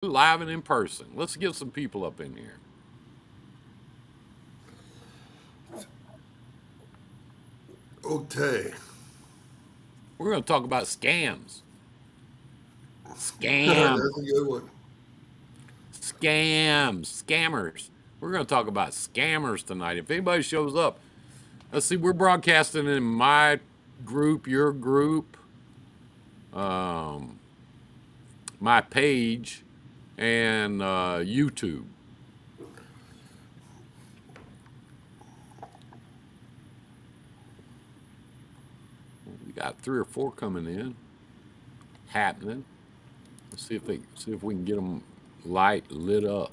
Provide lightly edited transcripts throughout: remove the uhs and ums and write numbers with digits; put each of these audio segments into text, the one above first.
Live and in person. Let's get some people up in here. Okay. We're going to talk about scams. Scams. That's a good one. Scams. Scammers. We're going to talk about scammers tonight. If anybody shows up, let's see, we're broadcasting in my group, your group, um, my page, and YouTube. We got 3 or 4 coming in, happening. Let's see if we can get them lit up.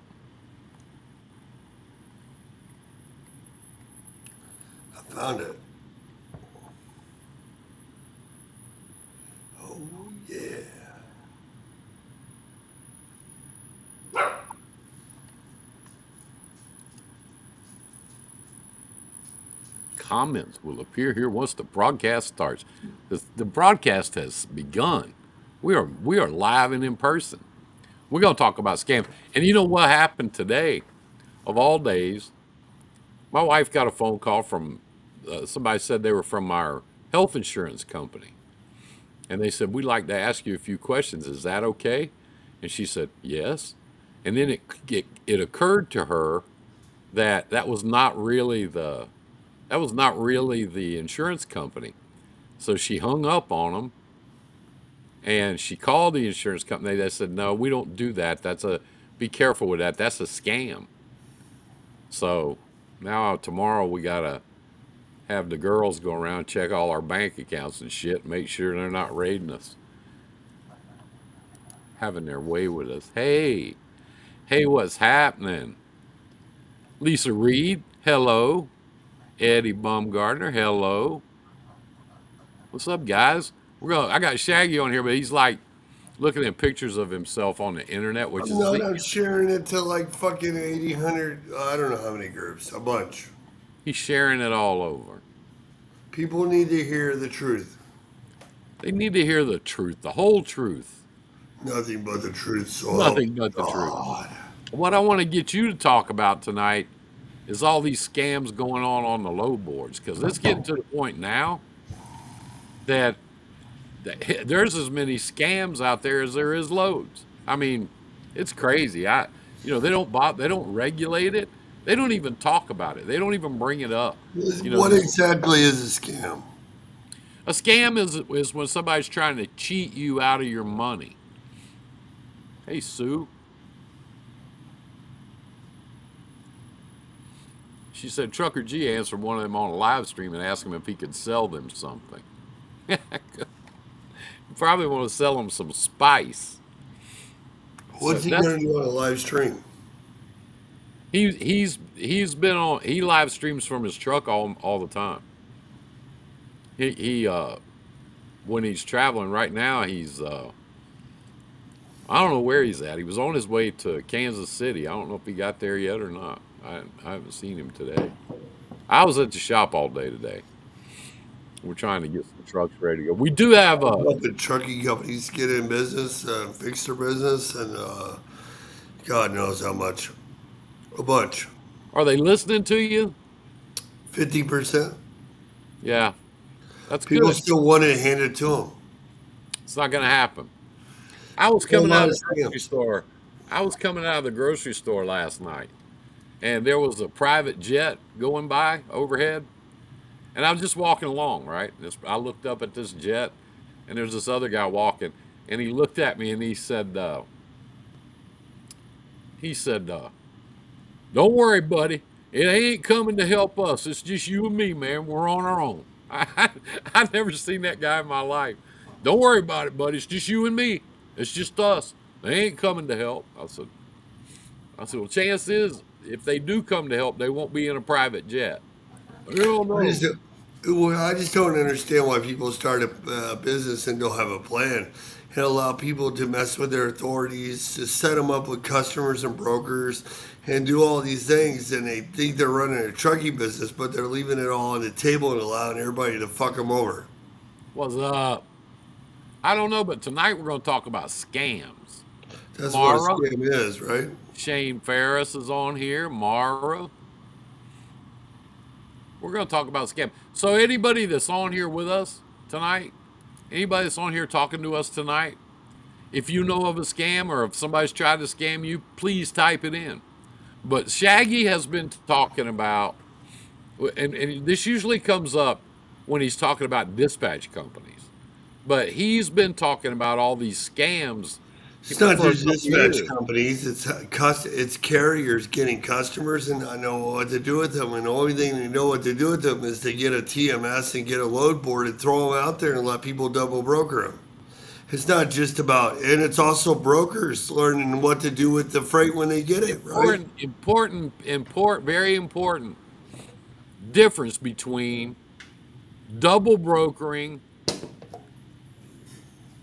I found it. Oh, yeah. Comments will appear here once the broadcast starts. The broadcast has begun. We are live and in person. We're going to talk about scams. And you know what happened today? Of all days, my wife got a phone call from somebody said they were from our health insurance company. And they said, we'd like to ask you a few questions. Is that okay? And she said, yes. And then it occurred to her that that was not really the insurance company. So she hung up on them and she called the insurance company. They said, no, we don't do that. Be careful with that. That's a scam. So now tomorrow we got to have the girls go around, check all our bank accounts and shit, make sure they're not raiding us, having their way with us. Hey, what's happening? Lisa Reed, hello. Eddie Baumgartner, hello. What's up, guys? I got Shaggy on here, but he's like looking at pictures of himself on the internet, which I'm is not I'm sharing it to like fucking 80, 100, I don't know how many groups. A bunch. he's sharing it all over. People need to hear the truth. They need to hear the truth, the whole truth, Nothing but the truth. So help nothing but the truth. God. What I want to get you to talk about tonight is all these scams going on the low boards, because it's getting to the point now that there's as many scams out there as there is loads. I mean, it's crazy. They don't regulate it. They don't even talk about it. They don't even bring it up. What exactly is a scam? A scam is when somebody's trying to cheat you out of your money. Hey, Sue. She said Trucker G answered one of them on a live stream and asked him if he could sell them something. You probably want to sell them some spice. What's he going to do on a live stream? He's been on. He live streams from his truck all the time. He when he's traveling right now, I don't know where he's at. He was on his way to Kansas City. I don't know if he got there yet or not. I haven't seen him today. I was at the shop all day today. We're trying to get some trucks ready to go. We do have Let the trucking companies get in business, fix their business, and God knows how much. A bunch. Are they listening to you? 50%. Yeah, that's People good. still want it handed to them. It's not going to happen. I was coming out of the grocery store. I was coming out of the grocery store last night, and there was a private jet going by overhead, and I was just walking along, right? I looked up at this jet, and there's this other guy walking, and he looked at me and he said, "Don't worry, buddy. It ain't coming to help us. It's just you and me, man. We're on our own." I've never seen that guy in my life. Don't worry about it, buddy. It's just you and me. It's just us. They ain't coming to help. Well, chance is, if they do come to help, they won't be in a private jet. Hell no. I just don't understand why people start a business and don't have a plan and allow people to mess with their authorities, to set them up with customers and brokers and do all these things. And they think they're running a trucking business, but they're leaving it all on the table and allowing everybody to fuck them over. What's up? I don't know, but tonight we're going to talk about scams. That's what a Mara, scam is, right? Shane Ferris is on here. Mara, we're going to talk about scam. So anybody that's on here with us tonight, anybody that's on here talking to us tonight, if you know of a scam or if somebody's tried to scam you, please type it in. But Shaggy has been talking about, and this usually comes up when he's talking about dispatch companies, but he's been talking about all these scams It's not for a just couple dispatch years. companies. It's carriers getting customers and not know what to do with them. And the only thing they know what to do with them is to get a TMS and get a load board and throw them out there and let people double broker them. It's not just about, and it's also brokers learning what to do with the freight when they get it, right? Very important difference between double brokering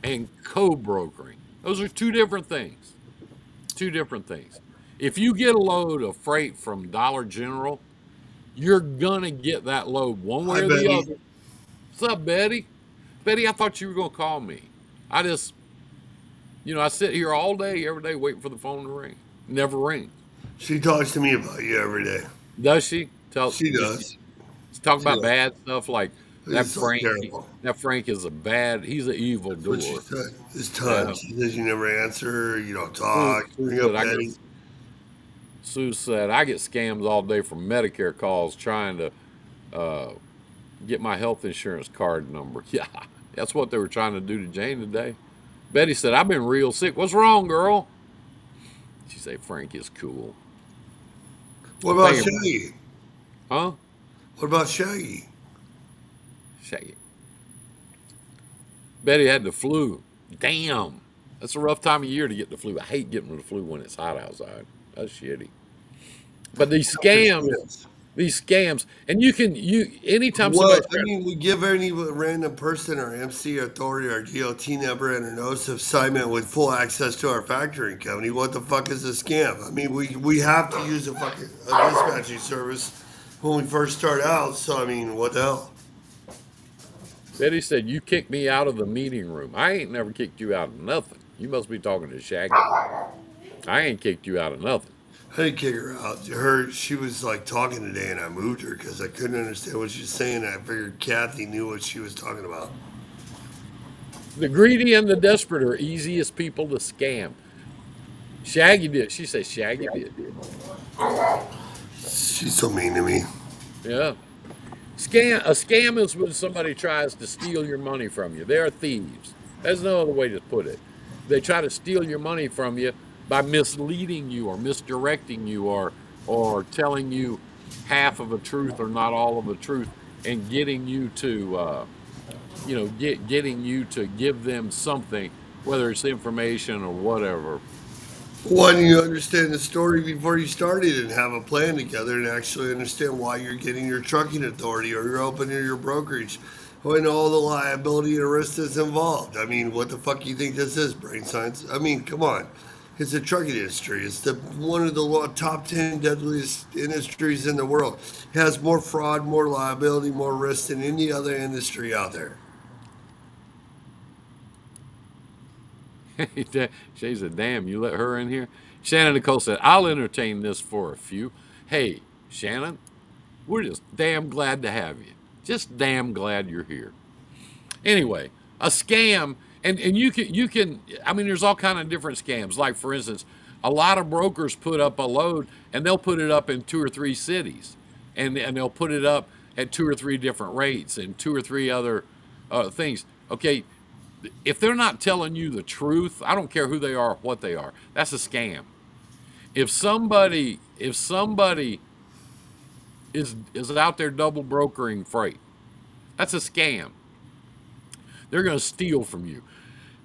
and co-brokering. Those are two different things. Two different things. If you get a load of freight from Dollar General, you're gonna get that load one I way or bet the you. other. What's up, Betty? Betty, I thought you were gonna call me. I just, I sit here all day, every day, waiting for the phone to ring. Never rings. She talks to me about you every day. Does she? She Does does. she talk She about does. bad stuff like that It's so Frank? terrible. That Frank is he's an evil That's what she doer. said. It's Yeah. tons. She says you never answer, you don't Sue, talk, Sue bring said up I Betty. get Sue said I get scams all day from Medicare calls trying to get my health insurance card number. Yeah, that's what they were trying to do to Jane today. Betty said I've been real sick. What's wrong, girl? She said Frank is cool. What I about think, Shaggy? huh? What about Shaggy? Shaggy. Betty had the flu. Damn. That's a rough time of year to get the flu. I hate getting the flu when it's hot outside. That's shitty. But these scams, and anytime Well, somebody I tries, mean, we give any random person our MC authority, our GLT number, and a notice of assignment with full access to our factoring company. What the fuck is a scam? I mean, we have to use a dispatching service when we first start out. So I mean, what the hell? Betty said, you kicked me out of the meeting room. I ain't never kicked you out of nothing. You must be talking to Shaggy. I ain't kicked you out of nothing. I didn't kick her out. She was like talking today, and I moved her because I couldn't understand what she was saying. I figured Kathy knew what she was talking about. The greedy and the desperate are easiest people to scam. Shaggy did. She said Shaggy did. She's so mean to me. Yeah. A scam is when somebody tries to steal your money from you. They're thieves. There's no other way to put it. They try to steal your money from you by misleading you or misdirecting you or telling you half of a truth or not all of the truth and getting you to getting you to give them something, whether it's information or whatever. Why don't you understand the story before you started and have a plan together and actually understand why you're getting your trucking authority or you're opening your brokerage when all the liability and risk that's involved? I mean, what the fuck do you think this is, brain science? I mean, come on. It's the trucking industry. It's one of the top 10 deadliest industries in the world. It has more fraud, more liability, more risk than any other industry out there. She said, damn, you let her in here? Shannon Nicole said, I'll entertain this for a few. Hey, Shannon, we're just damn glad to have you. Just damn glad you're here. Anyway, a scam, and you can I mean, there's all kind of different scams. Like for instance, a lot of brokers put up a load and they'll put it up in 2 or 3 cities. And they'll put it up at 2 or 3 different rates and 2 or 3 other things. Okay, if they're not telling you the truth, I don't care who they are or what they are. That's a scam. If somebody is out there double brokering freight, that's a scam. They're going to steal from you.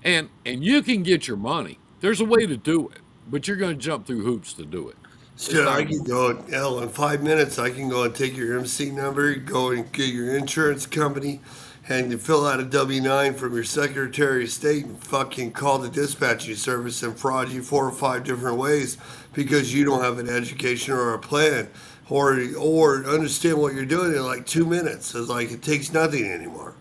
And you can get your money. There's a way to do it, but you're going to jump through hoops to do it. It's So not I can go, hell, in 5 minutes, I can go and take your MC number, go and get your insurance company, and you fill out a W-9 from your Secretary of State and fucking call the dispatching service and fraud you 4 or 5 different ways because you don't have an education or a plan or understand what you're doing in like 2 minutes. It's like it takes nothing anymore.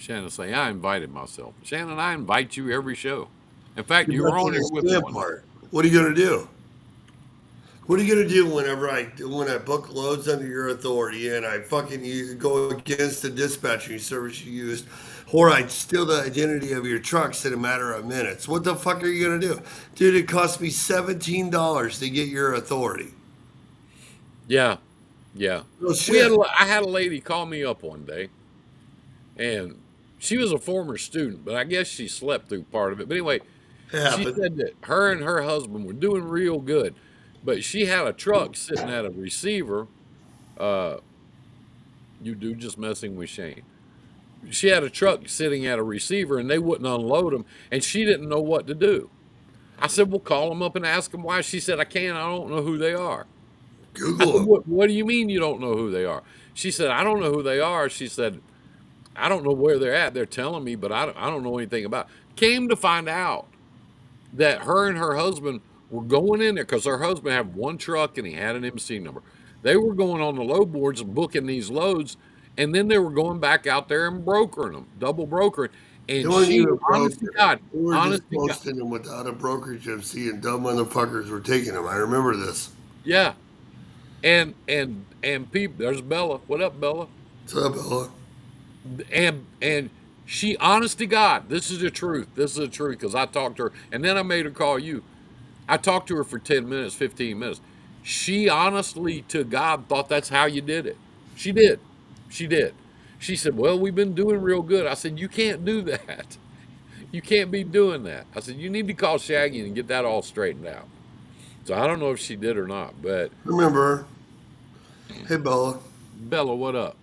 Shannon say, I invited myself. Shannon, I invite you every show. In fact, See, you were that's on here the with me scam one night. part. What are you gonna do? What are you gonna do when I book loads under your authority and I fucking go against the dispatching service you used, or I steal the identity of your trucks in a matter of minutes? What the fuck are you gonna do, dude? It cost me $17 to get your authority. Yeah, yeah. No shit. I had a lady call me up one day, and she was a former student, but I guess she slept through part of it. But anyway, It she happened. said that her and her husband were doing real good, but she had a truck sitting at a receiver. Uh, you do just messing with Shane. She had a truck sitting at a receiver, and they wouldn't unload them, and she didn't know what to do. I said, "Well, call them up and ask them why." She said, "I can't. I don't know who they are." I Google said, them. what do you mean you don't know who they are? She said, "I don't know who they are." She said, "I don't know where they're at. They're telling me, but I don't know anything about it." Came to find out that her and her husband were going in there because her husband had one truck and he had an MC number. They were going on the load boards and booking these loads, and then they were going back out there and brokering them, double brokering. They And weren't she, even honest to broken. God, They were honest just to God, posting them without a brokerage MC, and dumb motherfuckers were taking them. I remember this. yeah. And people, there's Bella. What up, Bella? What's up, Ella? And she, honest to God, this is the truth. This is the truth because I talked to her, and then I made her call you. I talked to her for 10 minutes, 15 minutes. She honestly to God thought that's how you did it. She did. She did. She said, "Well, we've been doing real good." I said, "You can't do that. You can't be doing that." I said, "You need to call Shaggy and get that all straightened out." So I don't know if she did or not, but Remember her. Hey, Bella. Bella, what up?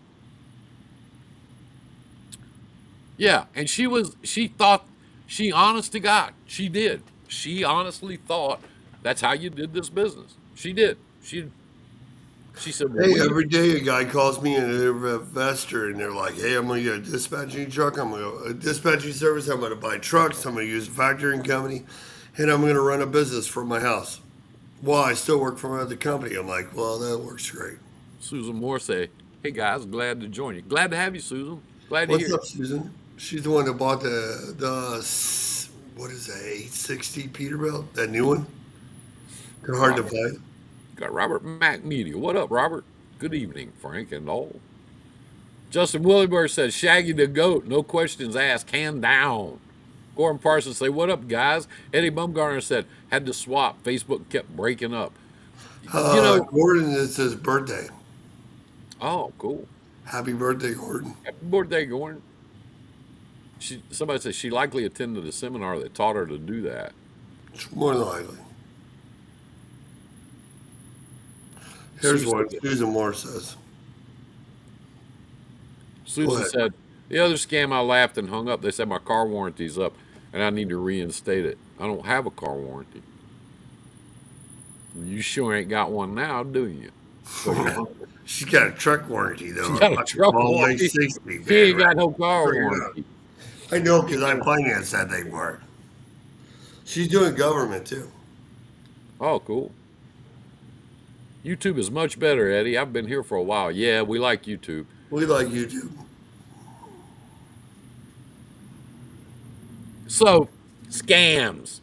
Yeah, and she thought, she honest to God, she did. She honestly thought that's how you did this business. She did. She said, "Well, Hey, we every day a guy calls me an investor, and they're like, "Hey, I'm gonna get a dispatching truck. A dispatching service. I'm gonna buy trucks. I'm gonna use a factoring company, and I'm gonna run a business from my house." Well, I still work for another company. I'm like, well, that works great. Susan Moore say, "Hey guys, glad to join you. Glad to have you, Susan. Glad to What's hear up, it." Susan? She's the one that bought what is that, 860 Peterbilt, that new one. They're hard to Robert find. got Robert McMedia. What up, Robert? Good evening, Frank and all. Justin Williburr says, "Shaggy the goat, no questions asked, hand down." Gordon Parsons say, "What up, guys?" Eddie Bumgarner said, "Had to swap. Facebook kept breaking up." You know, Gordon, it's his birthday. oh, cool. Happy birthday, Gordon. Happy birthday, Gordon. Somebody said she likely attended a seminar that taught her to do that. More than likely. Here's Susan, what Susan Moore says. Go Susan ahead. said, "The other scam, I laughed and hung up. They said my car warranty's up and I need to reinstate it. I don't have a car warranty." You sure ain't got one now, do you? So you She's got a truck warranty, though. she got a truck All warranty. 960, She man. ain't got no car Figure it out. warranty. I know because I financed that thing for her. She's doing government, too. Oh, cool. YouTube is much better, Eddie. I've been here for a while. Yeah, we like YouTube. We like YouTube. So, scams.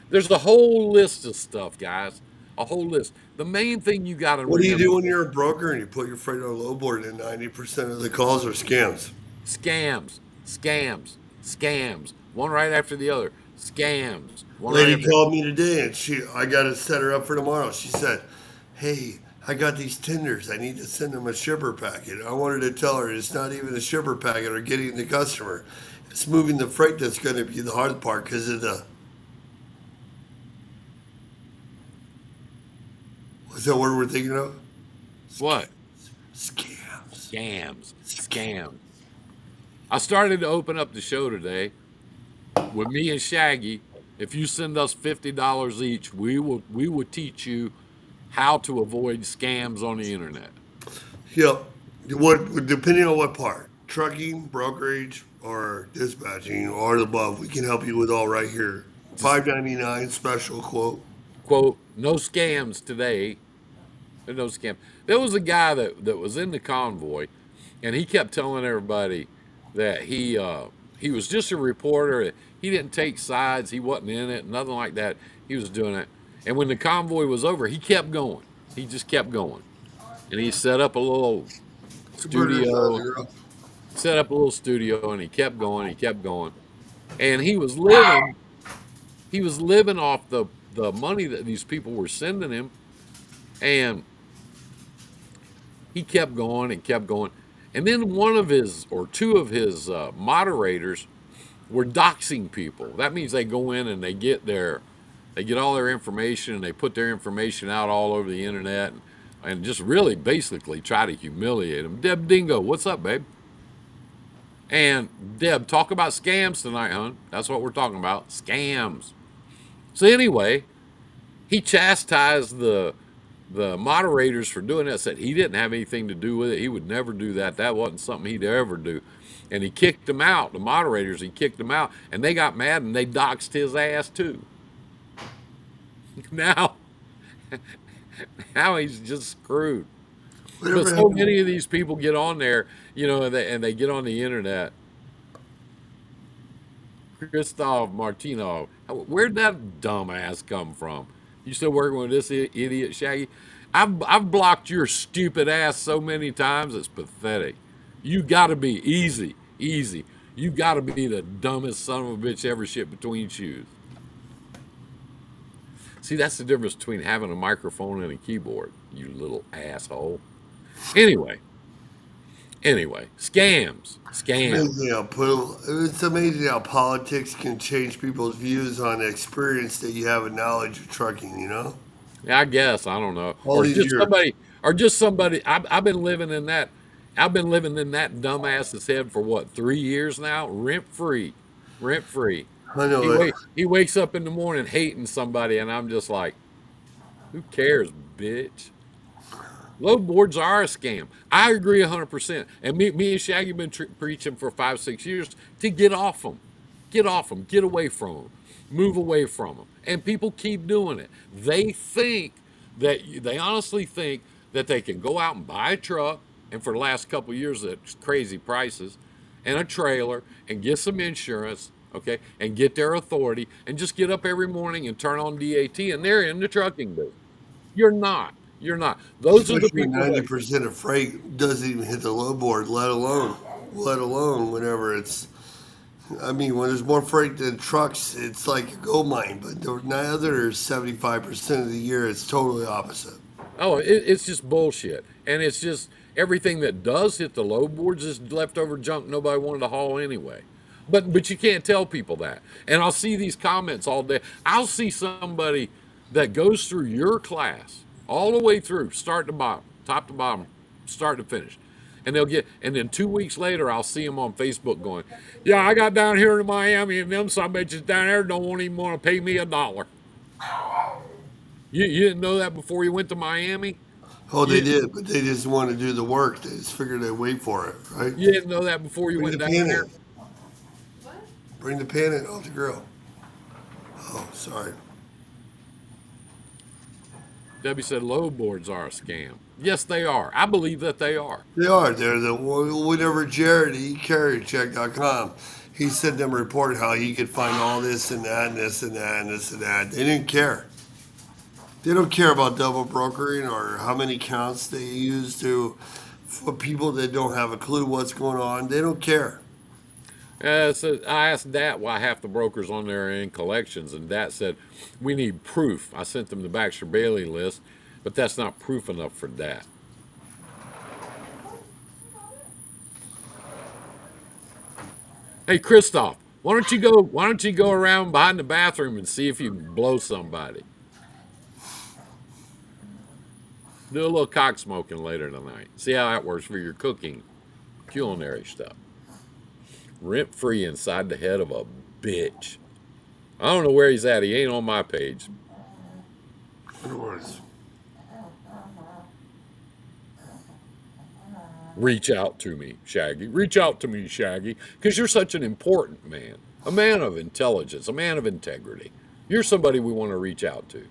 There's a whole list of stuff, guys. A whole list. The main thing you got to What do you do remember: when you're a broker and you put your freight on a low board and 90% of the calls are scams? scams. One right after the other. Scams. One right Lady after. called me today and I got to set her up for tomorrow. She said, "Hey, I got these tenders. I need to send them a shipper packet." I wanted to tell her it's not even a shipper packet or getting the customer. It's moving the freight that's going to be the hard part because of the. What's that word we're thinking of? What? Scams. Scams. I started to open up the show today with me and Shaggy. If you send us $50 each, we will teach you how to avoid scams on the internet. Yep. What depending on what part? Trucking, brokerage, or dispatching, or the above, we can help you with all right here. $5.99 special quote. Quote, "No scams today." There's no scam. There was a guy that was in the convoy, and he kept telling everybody, that he was just a reporter. He didn't take sides. He wasn't in it. Nothing like that. He was doing it. And when the convoy was over, he kept going. He just kept going, and he set up a little Burgers on the studio. grill. Set up a little studio, and he kept going. He kept going, and he was living. He was living off the money that these people were sending him, and he kept going and kept going. And then one of his or two of his moderators were doxing people. That means they go in and they get all their information and they put their information out all over the internet and just really basically try to humiliate them. Deb Dingo, what's up, babe? And Deb, talk about scams tonight, hon. That's what we're talking about, scams. So anyway, he chastised the moderators for doing that. Said he didn't have anything to do with it. He would never do that. That wasn't something he'd ever do. And he kicked them out. The moderators, he kicked them out, and they got mad and they doxed his ass too. Now, now he's just screwed. Whatever But so happened? many of these people get on there, you know, and they get on the internet. Christoph Martinov, where'd that dumbass come from? You still working with this idiot, Shaggy? I've blocked your stupid ass so many times, it's pathetic. You got to be easy, easy. You got to be the dumbest son of a bitch ever shit between shoes. See, that's the difference between having a microphone and a keyboard, you little asshole. Anyway, scams, scams. It's amazing how politics can change people's views on the experience that you have a knowledge of trucking, you know? Yeah, I guess I don't know, All these years. or just somebody. I've been living in that. I've been living in that dumbass's head for what 3 years now, rent free, rent free. I know that. He wakes up in the morning hating somebody, and I'm just like, who cares, bitch? Load boards are a scam. I agree 100%. And me and Shaggy been preaching for 5, 6 years to get off them, get away from them, move away from them. And people keep doing it. They honestly think that they can go out and buy a truck, and for the last couple of years at crazy prices, and a trailer, and get some insurance, okay, and get their authority, and just get up every morning and turn on DAT, and they're in the trucking business. You're not. You're not. Those are the Especially people that 90% of freight doesn't even hit the low board, let alone whenever it's. I mean, when there's more freight than trucks, it's like a gold mine. But the other 75% of the year, it's totally opposite. Oh, it's just bullshit. And it's just everything that does hit the load boards is leftover junk nobody wanted to haul anyway. But you can't tell people that. And I'll see these comments all day. I'll see somebody that goes through your class all the way through, start to bottom, top to bottom, start to finish. And and then 2 weeks later, I'll see them on Facebook going, yeah, I got down here to Miami and them some bitches down there don't even want to pay me $1. You didn't know that before you went to Miami? Oh, they You, did, but they just want to do the work. They just figured they'd wait for it, right? you didn't know that before you Bring the went down pan there? in. Bring the pan in off the grill. Oh, sorry. Debbie said load boards are a scam. Yes, they are. I believe that they are. They are. They're the whenever Jared, eCarryCheck.com, he sent them a report how he could find all this and that and this and that and this and that. They didn't care. They don't care about double brokering or how many counts they use for people that don't have a clue what's going on. They don't care. So I asked Dat why half the brokers on there are in collections, and Dat said, we need proof. I sent them the Baxter Bailey list, but that's not proof enough for Dat. Hey, Christoph, why don't you go around behind the bathroom and see if you can blow somebody? Do a little cock smoking later tonight. See how that works for your cooking, culinary stuff. Rent free inside the head of a bitch. I don't know where he's at. He ain't on my page. Otherwise, Reach out to me, Shaggy. Reach out to me, Shaggy, because you're such an important man, a man of intelligence, a man of integrity. You're somebody we want to reach out to.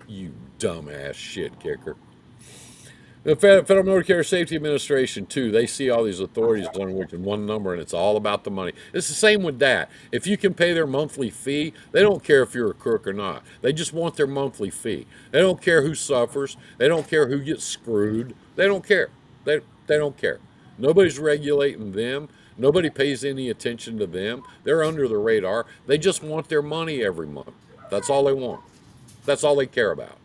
You dumbass shit kicker. The Federal Military Safety Administration, too, they see all these authorities under which in one number, and it's all about the money. It's the same with that. If you can pay their monthly fee, they don't care if you're a crook or not. They just want their monthly fee. They don't care who suffers. They don't care who gets screwed. They don't care. They don't care. Nobody's regulating them. Nobody pays any attention to them. They're under the radar. They just want their money every month. That's all they want. That's all they care about.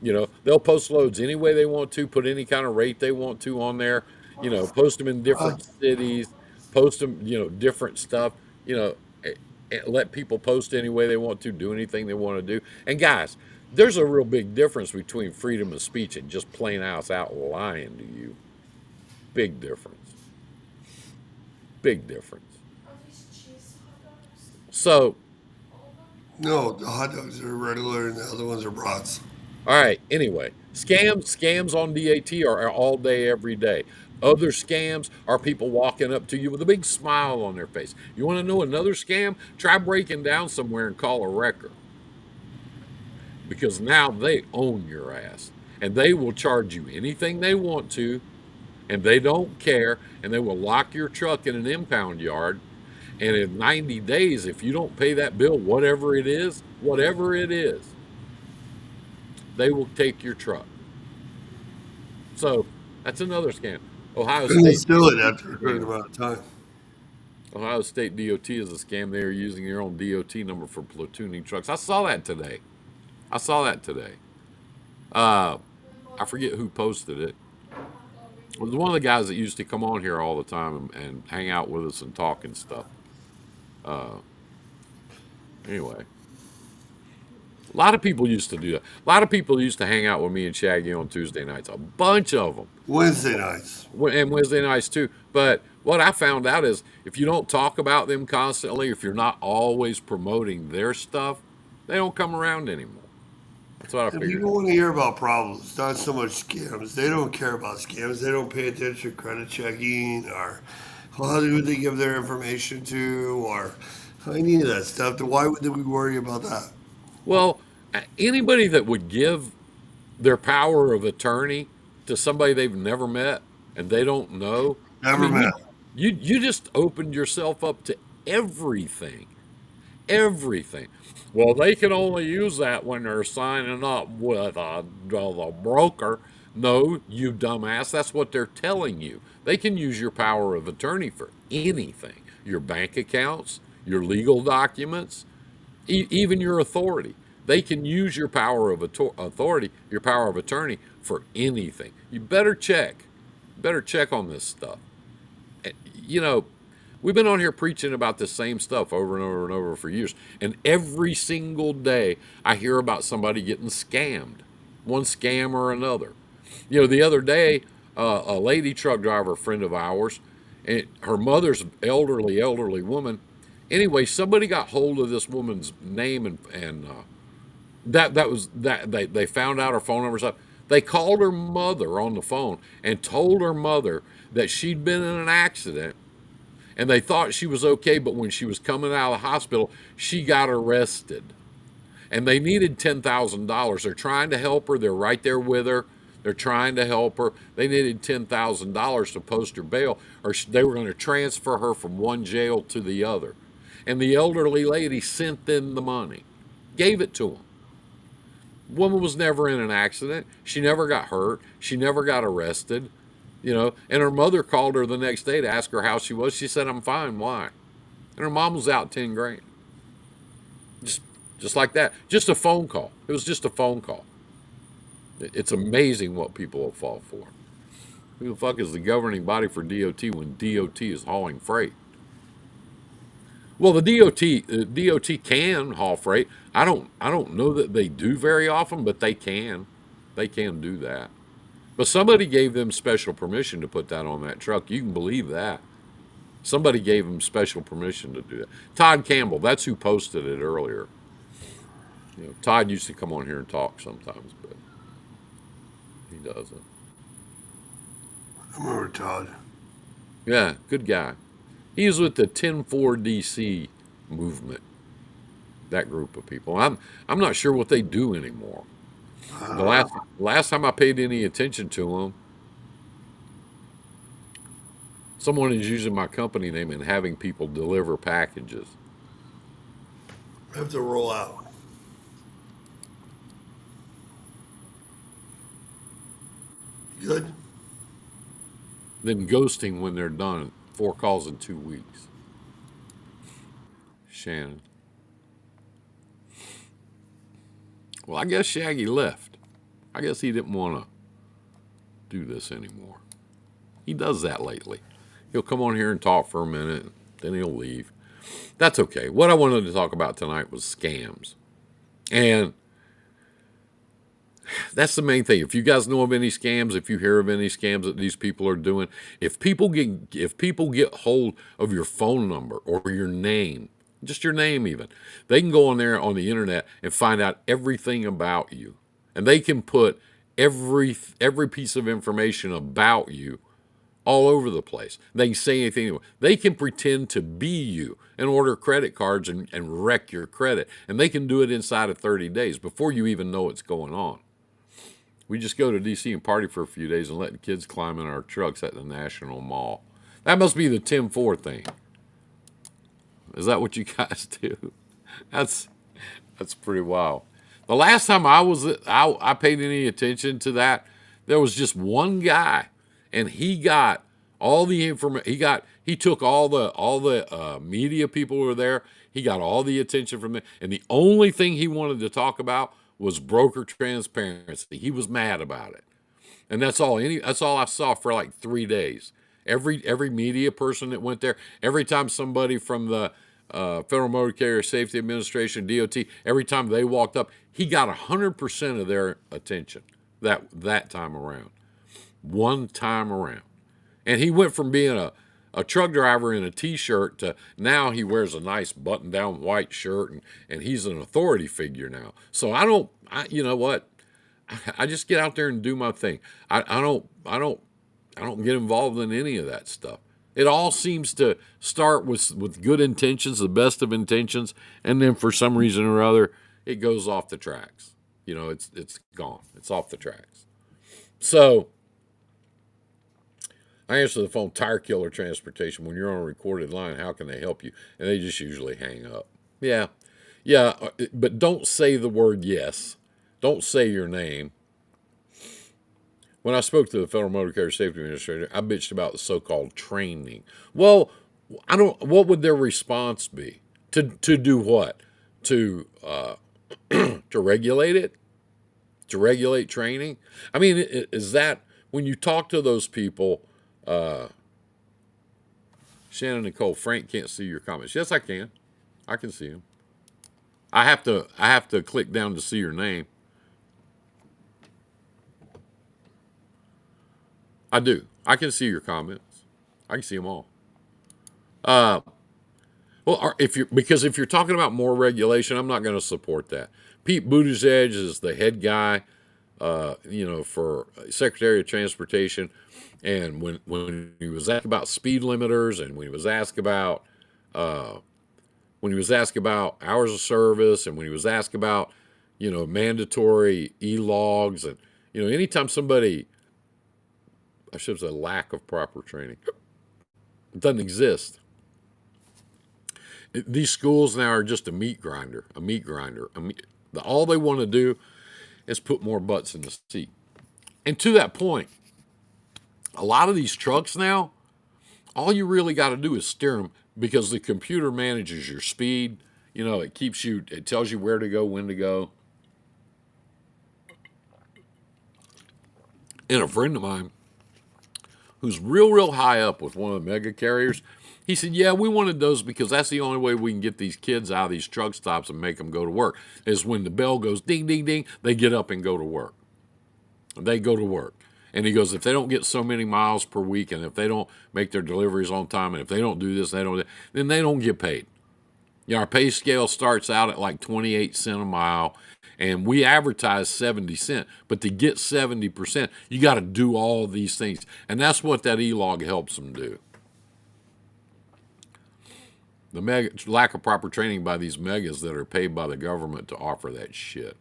They'll post loads any way they want to, put any kind of rate they want to on there, post them in different cities, post them, different stuff, let people post any way they want to, do anything they want to do. And guys, there's a real big difference between freedom of speech and just plain out lying to you. Big difference. Big difference. So, No, the hot dogs are regular and the other ones are brats. all right. Anyway, scams on DAT are all day, every day. Other scams are people walking up to you with a big smile on their face. You want to know another scam? Try breaking down somewhere and call a wrecker, because now they own your ass and they will charge you anything they want to, and they don't care, and they will lock your truck in an impound yard. And in 90 days, if you don't pay that bill, whatever it is, they will take your truck. So that's another scam. Ohio And they State steal it after a certain amount of time. Ohio State DOT is a scam. They are using their own DOT number for platooning trucks. I saw that today. I forget who posted it. It was one of the guys that used to come on here all the time and hang out with us and talk and stuff. Anyway, a lot of people used to do that. A lot of people used to hang out with me and Shaggy on Tuesday nights. A bunch of them. Wednesday nights. And Wednesday nights too. But what I found out is if you don't talk about them constantly, if you're not always promoting their stuff, they don't come around anymore. That's what I And figured. people want to hear about problems, not so much scams. They don't care about scams. They don't pay attention to credit checking or who they give their information to or any of that stuff. Then why would we worry about that? Well, anybody that would give their power of attorney to somebody they've never met and they don't know, I Never mean, met. you just opened yourself up to everything. Everything. Well, they can only use that when they're signing up with a broker. No, you dumbass. That's what they're telling you. They can use your power of attorney for anything. Your bank accounts, your legal documents, even your authority. They can use your power of authority, your power of attorney for anything. You better check. Better check on this stuff. You know, we've been on here preaching about the same stuff over and over and over for years. And every single day I hear about somebody getting scammed, one scam or another. The other day, a lady truck driver friend of ours, and her mother's elderly woman. Anyway, somebody got hold of this woman's name and that was that they found out her phone number stuff. They called her mother on the phone and told her mother that she'd been in an accident and they thought she was okay, but when she was coming out of the hospital, she got arrested. And they needed $10,000. They're trying to help her. They're right there with her. They're trying to help her. They needed $10,000 to post her bail, or they were going to transfer her from one jail to the other. And the elderly lady sent them the money, gave it to them. Woman was never in an accident. She never got hurt. She never got arrested. And her mother called her the next day to ask her how she was. She said, "I'm fine." Why? And her mom was out 10 grand. Just like that. Just a phone call. It was just a phone call. It's amazing what people will fall for. Who the fuck is the governing body for DOT when DOT is hauling freight? Well, the DOT can haul freight. I don't know that they do very often, but they can. They can do that. But somebody gave them special permission to put that on that truck. You can believe that. Somebody gave them special permission to do that. Todd Campbell, that's who posted it earlier. Todd used to come on here and talk sometimes, but he doesn't. I remember Todd. Yeah, good guy. He was with the 10-4 DC movement. That group of people. I'm not sure what they do anymore. The last time I paid any attention to them, Someone is using my company name and having people deliver packages. I have to roll out. Good. Then ghosting when they're done. 4 calls in 2 weeks. Shannon. Well, I guess Shaggy left. I guess he didn't want to do this anymore. He does that lately. He'll come on here and talk for a minute, then he'll leave. That's okay. What I wanted to talk about tonight was scams. And that's the main thing. If you guys know of any scams, if you hear of any scams that these people are doing, if people get hold of your phone number or your name, just your name even, they can go on there on the internet and find out everything about you. And they can put every piece of information about you all over the place. They can say anything. They can pretend to be you and order credit cards and wreck your credit. And they can do it inside of 30 days before you even know what's going on. We just go to D.C. and party for a few days and let the kids climb in our trucks at the National Mall. That must be the Tim Ford thing. Is that what you guys do? That's pretty wild. The last time I paid any attention to that, there was just one guy, and he got all the information. He took all the media people who were there. He got all the attention from them, and the only thing he wanted to talk about was broker transparency. He was mad about it, and that's all. That's all I saw for like 3 days. Every media person that went there, every time somebody from the Federal Motor Carrier Safety Administration, DOT, every time they walked up, he got 100% of their attention that time around. One time around. And he went from being a truck driver in a T-shirt to now he wears a nice button-down white shirt and he's an authority figure now. So you know what? I just get out there and do my thing. I don't get involved in any of that stuff. It all seems to start with good intentions, the best of intentions, and then for some reason or other, it goes off the tracks. You know, it's gone. It's off the tracks. So I answer the phone, Tire Killer Transportation. When you're on a recorded line, how can they help you? And they just usually hang up. Yeah, but don't say the word yes. Don't say your name. When I spoke to the Federal Motor Carrier Safety Administrator, I bitched about the so-called training. Well, what would their response be? To do what? To regulate it? To regulate training? I mean, is that when you talk to those people? Shannon Nicole, Frank can't see your comments. Yes, I can. I can see them. I have to click down to see your name. I do. I can see your comments. I can see them all. Well, because if you're talking about more regulation, I'm not going to support that. Pete Buttigieg is the head guy, for Secretary of Transportation, and when he was asked about speed limiters, and when he was asked about hours of service, and when he was asked about mandatory e-logs, and anytime somebody, I should say, lack of proper training. It doesn't exist. These schools now are just a meat grinder. All they want to do is put more butts in the seat. And to that point, a lot of these trucks now, all you really got to do is steer them because the computer manages your speed. It tells you where to go, when to go. And a friend of mine who's real high up with one of the mega carriers, he said, yeah, we wanted those because that's the only way we can get these kids out of these truck stops and make them go to work, is when the bell goes ding, ding, ding, they get up and go to work. They go to work. And he goes, if they don't get so many miles per week, and if they don't make their deliveries on time, and if they don't do this, then they don't get paid. Our pay scale starts out at like 28 cents a mile, and we advertise 70 cents. But to get 70%, you got to do all these things. And that's what that e-log helps them do. The lack of proper training by these megas that are paid by the government to offer that shit.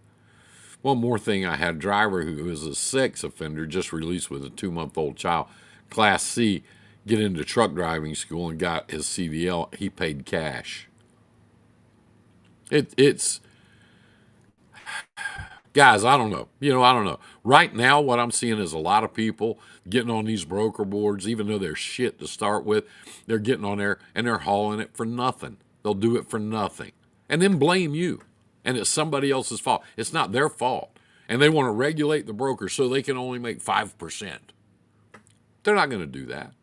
One more thing, I had a driver who was a sex offender just released with a 2-month-old child, Class C. get into truck driving school and got his CDL, he paid cash. It's guys, I don't know. I don't know. Right now, what I'm seeing is a lot of people getting on these broker boards, even though they're shit to start with, they're getting on there and they're hauling it for nothing. They'll do it for nothing and then blame you. And it's somebody else's fault. It's not their fault. And they want to regulate the broker so they can only make 5%. They're not going to do that.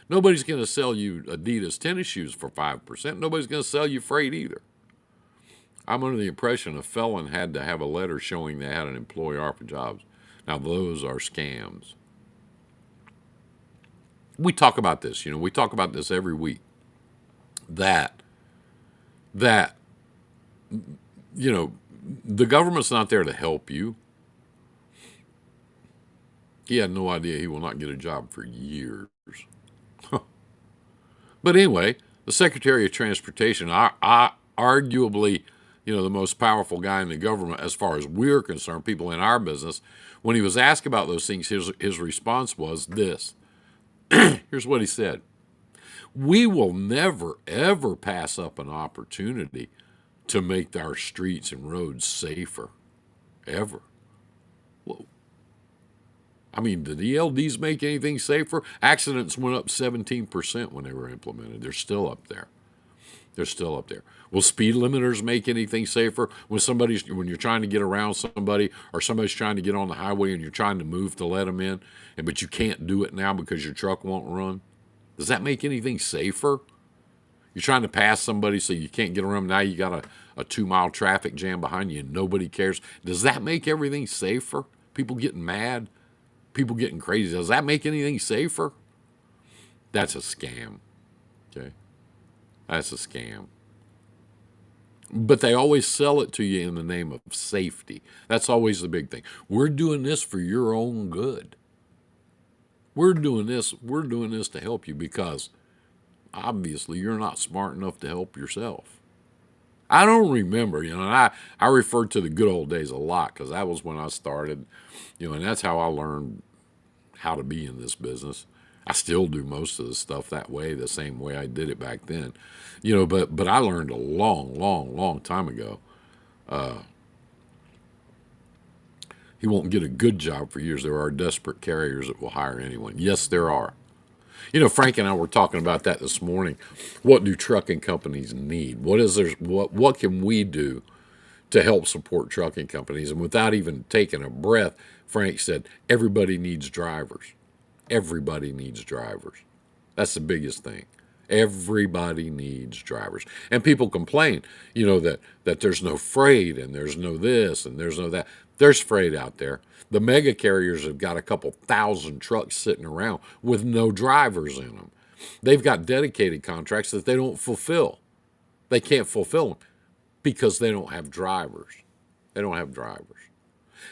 Nobody's going to sell you Adidas tennis shoes for 5%. Nobody's going to sell you freight either. I'm under the impression a felon had to have a letter showing they had an employee offer jobs. Now, those are scams. We talk about this, we talk about this every week. That, the government's not there to help you. He had no idea he will not get a job for years. But anyway, the Secretary of Transportation, arguably, the most powerful guy in the government as far as we're concerned, people in our business, when he was asked about those things, his response was this. Here's what he said. We will never, ever pass up an opportunity to make our streets and roads safer. Ever. Well, I mean, did the ELDs make anything safer? Accidents went up 17% when they were implemented. They're still up there. Will speed limiters make anything safer? When you're trying to get around somebody or somebody's trying to get on the highway and you're trying to move to let them in, but you can't do it now because your truck won't run? Does that make anything safer? You're trying to pass somebody so you can't get around. Now you got a 2-mile traffic jam behind you and nobody cares. Does that make everything safer? People getting mad? People getting crazy. Does that make anything safer? That's a scam. Okay? That's a scam. But they always sell it to you in the name of safety. That's always the big thing. We're doing this for your own good. We're doing this to help you because obviously you're not smart enough to help yourself. I don't remember, and I refer to the good old days a lot because that was when I started, and that's how I learned how to be in this business. I still do most of the stuff that way, the same way I did it back then, but I learned a long, long, long time ago. He won't get a good job for years. There are desperate carriers that will hire anyone. Yes, there are. Frank and I were talking about that this morning. What do trucking companies need? What can we do to help support trucking companies? And without even taking a breath, Frank said, everybody needs drivers. Everybody needs drivers. That's the biggest thing. Everybody needs drivers. And people complain, that there's no freight and there's no this and there's no that. There's freight out there. The mega carriers have got a couple thousand trucks sitting around with no drivers in them. They've got dedicated contracts that they don't fulfill. They can't fulfill them because they don't have drivers. They don't have drivers.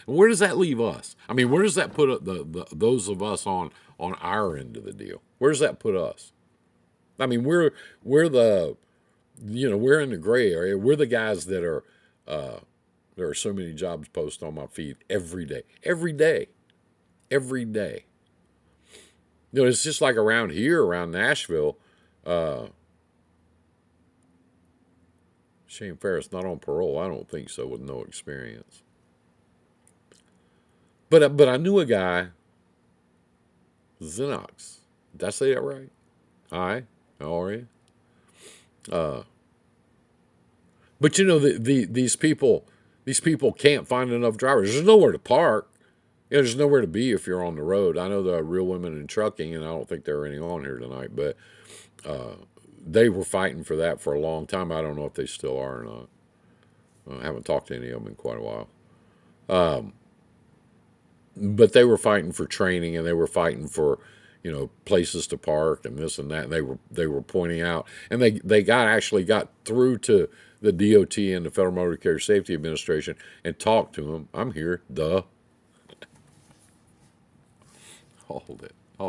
And where does that leave us? I mean, where does that put those of us on our end of the deal? Where does that put us? I mean, we're in the gray area. We're the guys that are. There are so many jobs posted on my feed every day. It's just like around here, around Nashville. Shane Ferris not on parole. I don't think so, with no experience. But I knew a guy, Xenox. Did I say that right? Hi, how are you? But these people can't find enough drivers. There's nowhere to park. There's nowhere to be if you're on the road. I know there are Real Women in Trucking, and I don't think there are any on here tonight, but they were fighting for that for a long time. I don't know if they still are or not. I haven't talked to any of them in quite a while. But they were fighting for training, and they were fighting for, places to park and this and that. And they were pointing out, and they actually got through to the DOT and the Federal Motor Carrier Safety Administration and talked to them. I'm here, duh. Hold it. I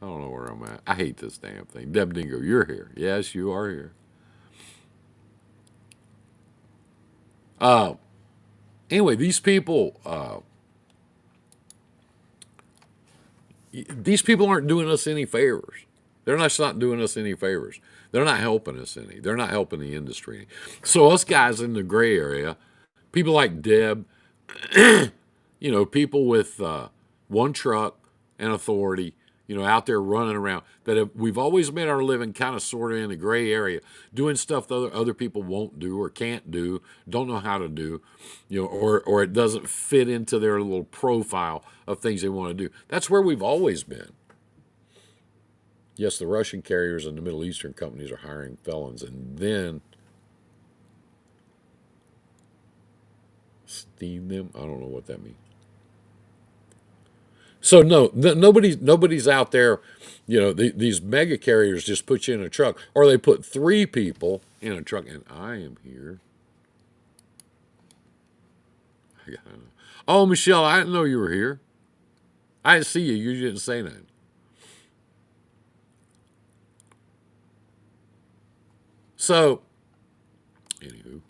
don't know where I'm at. I hate this damn thing. Deb Dingo, you're here. Yes, you are here. Anyway, these people, these people aren't doing us any favors. They're not doing us any favors. They're not helping us any. They're not helping the industry any. So us guys in the gray area, people like Deb, people with one truck and authority, out there running around, we've always made our living kind of sort of in the gray area, doing stuff that other people won't do or can't do, don't know how to do, or it doesn't fit into their little profile of things they want to do. That's where we've always been. Yes, the Russian carriers and the Middle Eastern companies are hiring felons and then steam them. I don't know what that means. So no, nobody's out there. These mega carriers just put you in a truck, or they put 3 people in a truck. And I am here. Oh, Michelle, I didn't know you were here. I didn't see you. You didn't say nothing. So, anywho,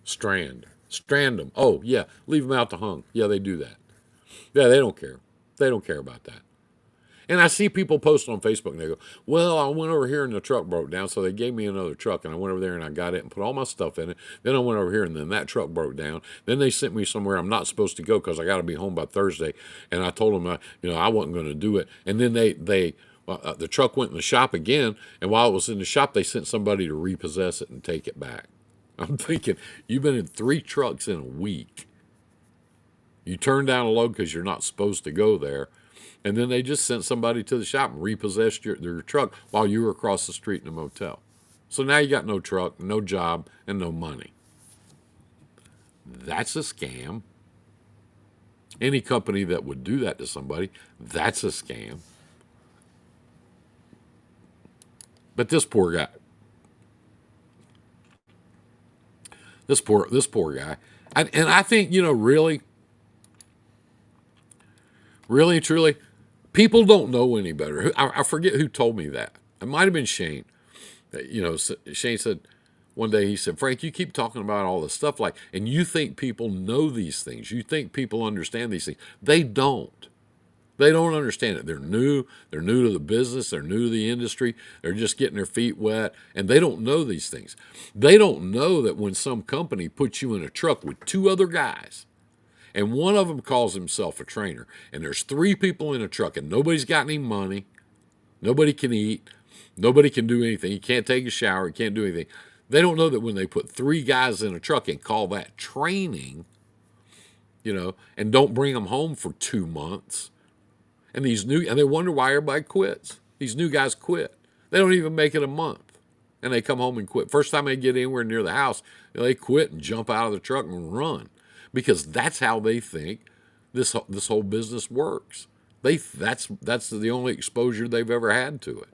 strand them. Oh yeah, leave them out to hung. Yeah, they do that. Yeah, they don't care. They don't care about that. And I see people post on Facebook and they go, well, I went over here and the truck broke down, so they gave me another truck, and I went over there and I got it and put all my stuff in it. Then I went over here and then that truck broke down. Then they sent me somewhere I'm not supposed to go because I got to be home by Thursday. And I told them, I wasn't going to do it. And then the truck went in the shop again, and while it was in the shop, they sent somebody to repossess it and take it back. I'm thinking, you've been in 3 trucks in a week. You turned down a load because you're not supposed to go there, and then they just sent somebody to the shop and repossessed your truck while you were across the street in a motel. So now you got no truck, no job, and no money. That's a scam. Any company that would do that to somebody, that's a scam. But this poor guy, this poor guy, and I think really, truly, people don't know any better. I forget who told me that. It might have been Shane. Shane said one day, he said, Frank, you keep talking about all this stuff and you think people know these things. You think people understand these things. They don't. They don't understand it. They're new to the business. They're new to the industry. They're just getting their feet wet, and they don't know these things. They don't know that when some company puts you in a truck with 2 other guys, and one of them calls himself a trainer, and there's 3 people in a truck, and nobody's got any money, nobody can eat, nobody can do anything, you can't take a shower, you can't do anything. They don't know that when they put 3 guys in a truck and call that training, and don't bring them home for 2 months, and they wonder why everybody quits. These new guys quit. They don't even make it a month, and they come home and quit. First time they get anywhere near the house, they quit and jump out of the truck and run, because that's how they think this whole business works. That's the only exposure they've ever had to it.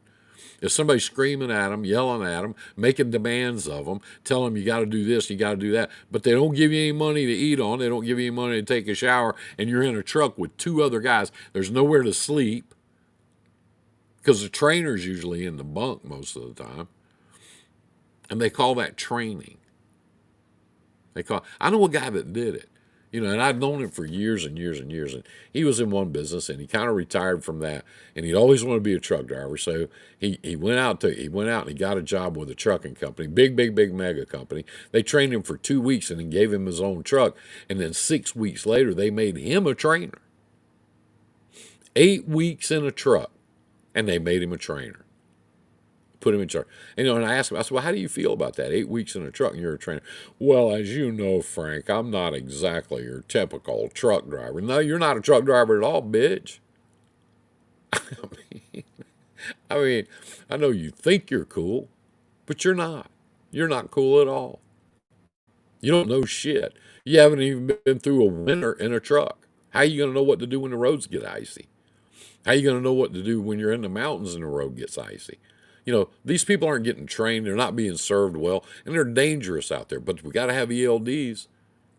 If somebody's screaming at them, yelling at them, making demands of them, telling them you got to do this, you got to do that, but they don't give you any money to eat on, they don't give you any money to take a shower, and you're in a truck with 2 other guys, there's nowhere to sleep, because the trainer's usually in the bunk most of the time, and they call that training. I know a guy that did it. And I'd known him for years and years and years, and he was in one business, and he kind of retired from that, and he'd always wanted to be a truck driver. So he went out and he got a job with a trucking company, big mega company. They trained him for 2 weeks and then gave him his own truck, and then 6 weeks later they made him a trainer. 8 weeks in a truck, and they made him a trainer. Put him in charge. And I asked him, I said, well, how do you feel about that? 8 weeks in a truck and you're a trainer. Well, as you know, Frank, I'm not exactly your typical truck driver. No, you're not a truck driver at all, bitch. I mean, I know you think you're cool, but you're not. You're not cool at all. You don't know shit. You haven't even been through a winter in a truck. How are you going to know what to do when the roads get icy? How are you going to know what to do when you're in the mountains and the road gets icy? These people aren't getting trained. They're not being served well, and they're dangerous out there. But we got to have ELDs.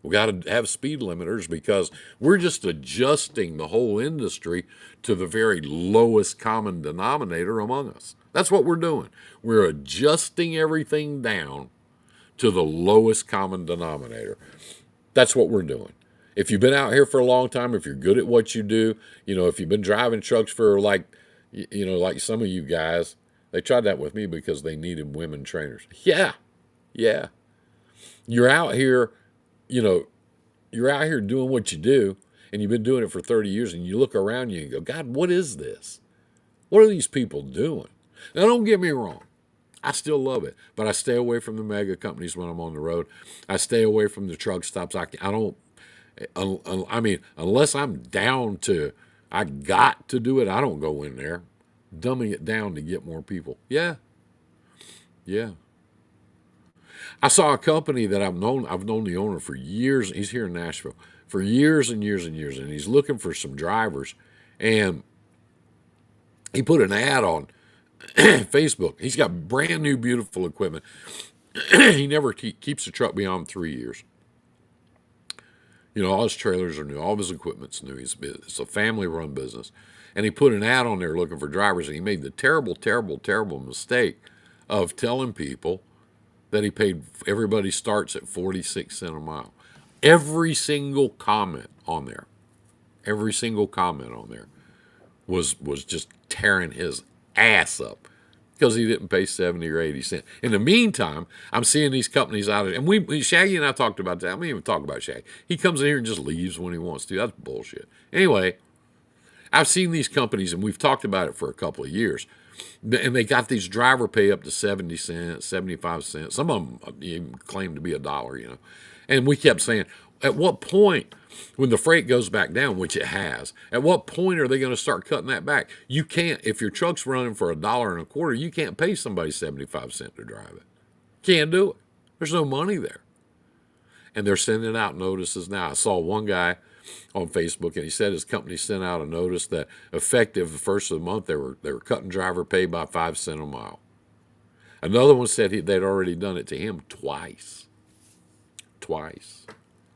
We got to have speed limiters, because we're just adjusting the whole industry to the very lowest common denominator among us. That's what we're doing. We're adjusting everything down to the lowest common denominator. That's what we're doing. If you've been out here for a long time, if you're good at what you do, if you've been driving trucks for like, like some of you guys, they tried that with me because they needed women trainers. Yeah, yeah. You're out here, you know, you're out here doing what you do, and you've been doing it for 30 years, and you look around you and go, God, what is this? What are these people doing? Now, don't get me wrong. I still love it, but I stay away from the mega companies when I'm on the road. I stay away from the truck stops. I don't, I mean, unless I'm down to, I got to do it, I don't go in there. Dumbing it down to get more people. Yeah, yeah. I saw a company that I've known the owner for years. He's here in Nashville for years and years and years, and he's looking for some drivers. And he put an ad on Facebook. He's got brand new, beautiful equipment. He never keeps the truck beyond 3 years. All his trailers are new, all of his equipment's new. It's a family-run business, and he put an ad on there looking for drivers. And he made the terrible, terrible, terrible mistake of telling people that he paid. Everybody starts at 46 cents a mile. Every single comment on there, every single comment on there was just tearing his ass up because he didn't pay 70 or 80 cents. In the meantime, I'm seeing these companies out of, and Shaggy and I talked about that. I don't even talk about Shaggy. He comes in here and just leaves when he wants to. That's bullshit. Anyway, I've seen these companies, and we've talked about it for a couple of years, and they got these driver pay up to 70 cents, 75 cents. Some of them even claim to be $1, And we kept saying, at what point, when the freight goes back down, which it has, at what point are they going to start cutting that back? You can't, if your truck's running for $1.25, you can't pay somebody 75 cents to drive it. Can't do it. There's no money there. And they're sending out notices now. I saw one guy on Facebook, and he said his company sent out a notice that effective the first of the month, they were cutting driver pay by 5 cents a mile. Another one said they'd already done it to him twice.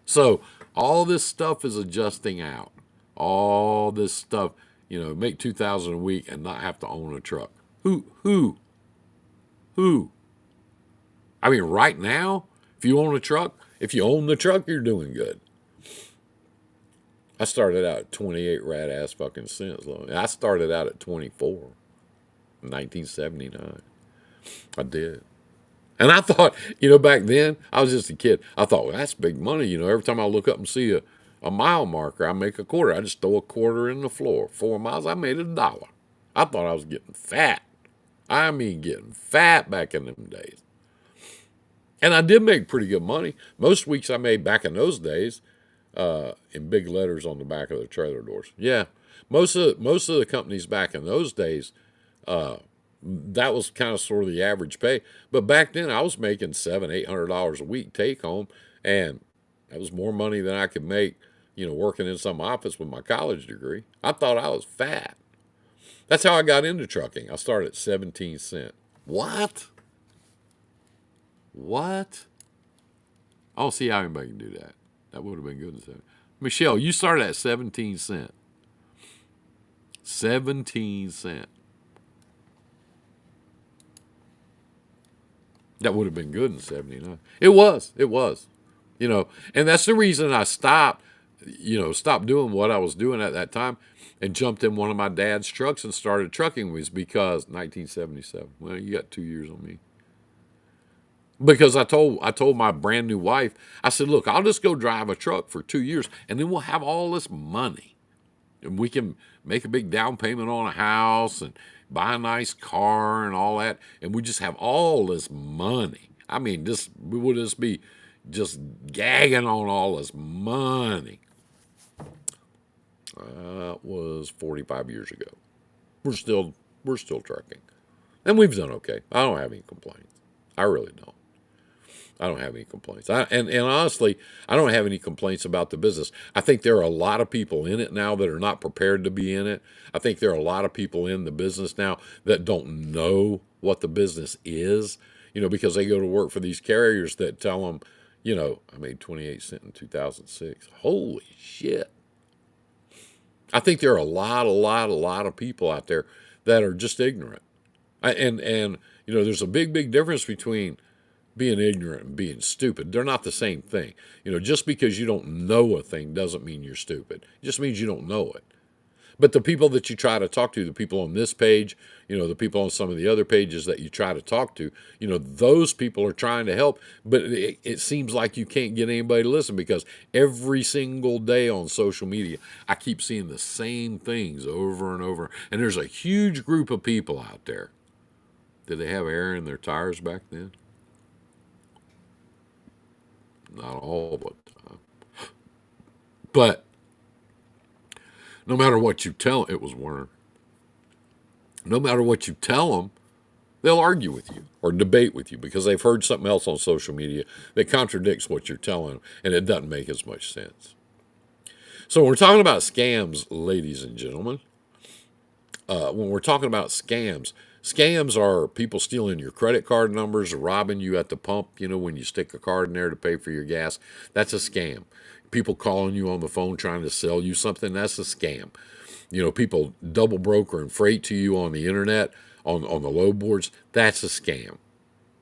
So all this stuff is adjusting out. All this stuff, make $2,000 a week and not have to own a truck. Who? I mean, right now, if you own the truck, you're doing good. I started out at 28 rat ass fucking cents. I started out at 24 in 1979. I did. And I thought, back then, I was just a kid. I thought, well, that's big money. Every time I look up and see a mile marker, I make a quarter. I just throw a quarter in the floor. 4 miles, I made $1. I thought I was getting fat. I mean, getting fat back in them days. And I did make pretty good money. Most weeks I made back in those days, in big letters on the back of the trailer doors. Yeah, most of the companies back in those days, that was kind of sort of the average pay. But back then I was making $700-800 a week take home, and that was more money than I could make, working in some office with my college degree. I thought I was fat. That's how I got into trucking. I started at 17 cents. What? I don't see how anybody can do that. That would have been good. Michelle, you started at 17 cents. 17 cents. That would have been good in 79. It was. And that's the reason I stopped doing what I was doing at that time and jumped in one of my dad's trucks and started trucking, was because 1977. Well, you got 2 years on me. Because I told my brand new wife, I said, look, I'll just go drive a truck for 2 years, and then we'll have all this money. And we can make a big down payment on a house and buy a nice car and all that. And we just have all this money. I mean, we would just be just gagging on all this money. That was 45 years ago. We're still trucking. And we've done okay. I don't have any complaints. I really don't. I don't have any complaints. And honestly, I don't have any complaints about the business. I think there are a lot of people in it now that are not prepared to be in it. I think there are a lot of people in the business now that don't know what the business is, because they go to work for these carriers that tell them, I made 28 cents in 2006. Holy shit. I think there are a lot of people out there that are just ignorant. And there's a big difference between Being ignorant and being stupid, they're not the same thing. Just because you don't know a thing doesn't mean you're stupid. It just means you don't know it. But the people that you try to talk to, the people on this page, the people on some of the other pages that you try to talk to, those people are trying to help. But it seems like you can't get anybody to listen because every single day on social media, I keep seeing the same things over and over. And there's a huge group of people out there. Did they have air in their tires back then? Not all the time. But no matter what you tell, it was Werner. No matter what you tell them, they'll argue with you or debate with you because they've heard something else on social media that contradicts what you're telling them, and it doesn't make as much sense. So when we're talking about scams, ladies and gentlemen, when we're talking about scams, scams are people stealing your credit card numbers, robbing you at the pump, when you stick a card in there to pay for your gas. That's a scam. People calling you on the phone trying to sell you something, that's a scam. People double broker and freight to you on the internet, on the load boards, that's a scam.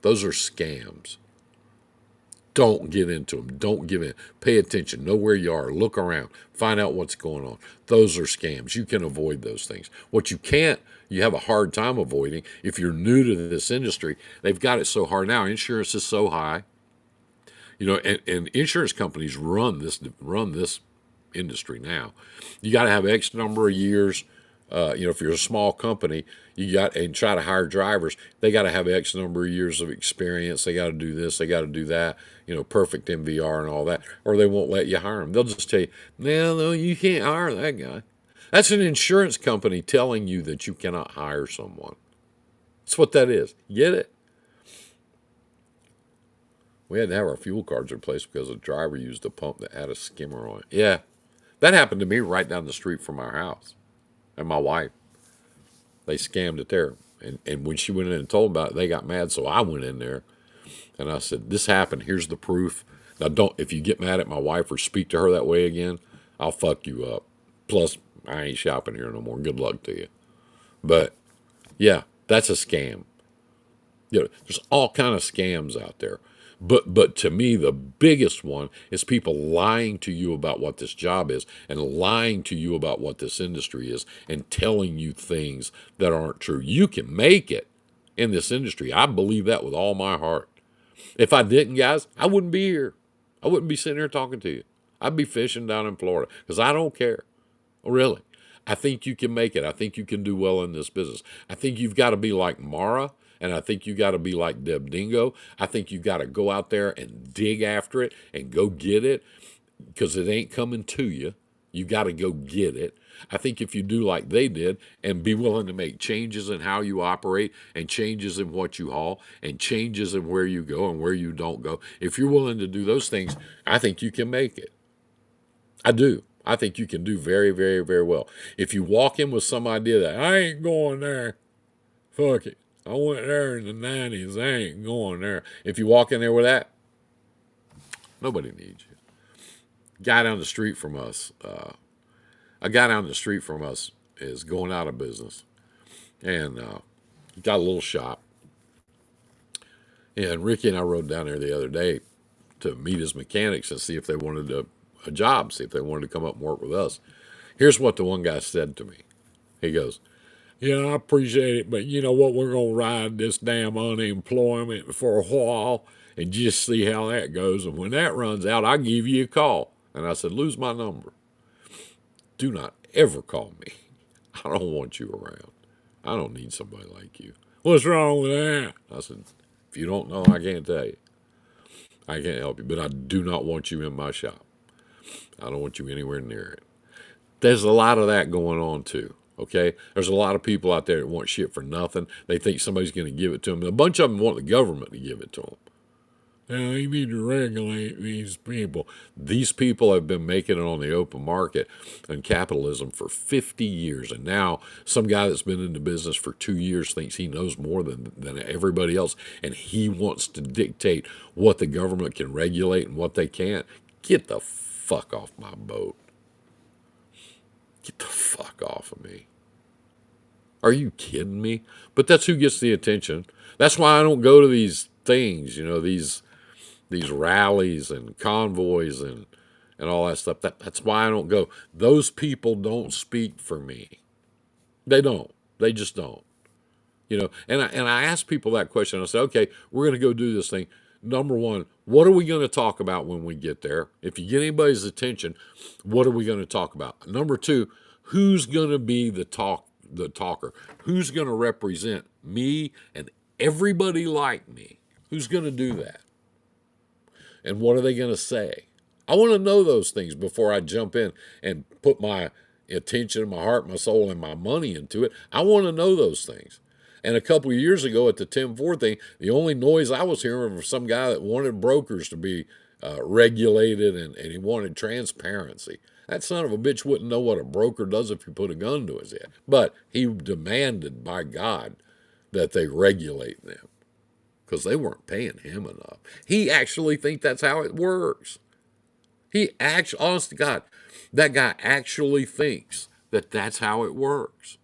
Those are scams. Don't get into them. Don't give in. Pay attention. Know where you are. Look around. Find out what's going on. Those are scams. You can avoid those things. What you can't, you have a hard time avoiding. If you're new to this industry, they've got it so hard now. Insurance is so high. And insurance companies run this industry now. You got to have X number of years. If you're a small company, and try to hire drivers, they got to have X number of years of experience. They got to do this, they got to do that, perfect MVR and all that, or they won't let you hire them. They'll just tell you, no, you can't hire that guy. That's an insurance company telling you that you cannot hire someone. That's what that is. Get it? We had to have our fuel cards replaced because a driver used a pump that had a skimmer on it. Yeah, that happened to me right down the street from our house. And my wife, they scammed it there. And when she went in and told them about it, they got mad. So I went in there and I said, this happened. Here's the proof. Now, if you get mad at my wife or speak to her that way again, I'll fuck you up. Plus, I ain't shopping here no more. Good luck to you. But yeah, that's a scam. There's all kind of scams out there. But to me, the biggest one is people lying to you about what this job is and lying to you about what this industry is and telling you things that aren't true. You can make it in this industry. I believe that with all my heart. If I didn't, guys, I wouldn't be here. I wouldn't be sitting here talking to you. I'd be fishing down in Florida because I don't care. Really. I think you can make it. I think you can do well in this business. I think you've got to be like Mara. And I think you got to be like Deb Dingo. I think you got to go out there and dig after it and go get it because it ain't coming to you. You got to go get it. I think if you do like they did and be willing to make changes in how you operate and changes in what you haul and changes in where you go and where you don't go, if you're willing to do those things, I think you can make it. I do. I think you can do very, very, very well. If you walk in with some idea that I ain't going there, fuck it. I went there in the 90s. I ain't going there. If you walk in there with that, nobody needs you. A guy down the street from us is going out of business. And he got a little shop. And Ricky and I rode down there the other day to meet his mechanics and see if they wanted a job, see if they wanted to come up and work with us. Here's what the one guy said to me. He goes, yeah, I appreciate it, but you know what? We're going to ride this damn unemployment for a while and just see how that goes. And when that runs out, I'll give you a call. And I said, lose my number. Do not ever call me. I don't want you around. I don't need somebody like you. What's wrong with that? I said, if you don't know, I can't tell you. I can't help you, but I do not want you in my shop. I don't want you anywhere near it. There's a lot of that going on too. Okay, there's a lot of people out there that want shit for nothing. They think somebody's going to give it to them. A bunch of them want the government to give it to them. Now, you need to regulate these people. These people have been making it on the open market and capitalism for 50 years. And now some guy that's been in the business for 2 years thinks he knows more than everybody else. And he wants to dictate what the government can regulate and what they can't. Get the fuck off my boat. Get the fuck off of me. Are you kidding me? But that's who gets the attention. That's why I don't go to these things, these rallies and convoys and all that stuff. That's why I don't go. Those people don't speak for me. They don't. They just don't. And I ask people that question. I say, okay, we're going to go do this thing. Number one, what are we going to talk about when we get there? If you get anybody's attention, what are we going to talk about? Number two, who's going to be the talker? Who's going to represent me and everybody like me? Who's going to do that? And what are they going to say? I want to know those things before I jump in and put my attention, my heart, my soul, and my money into it. I want to know those things. And a couple of years ago at the 10-4 thing, the only noise I was hearing was some guy that wanted brokers to be regulated and he wanted transparency. That son of a bitch wouldn't know what a broker does if you put a gun to his head. But he demanded, by God, that they regulate them because they weren't paying him enough. He actually thinks that's how it works. Honest to God, that guy actually thinks that that's how it works.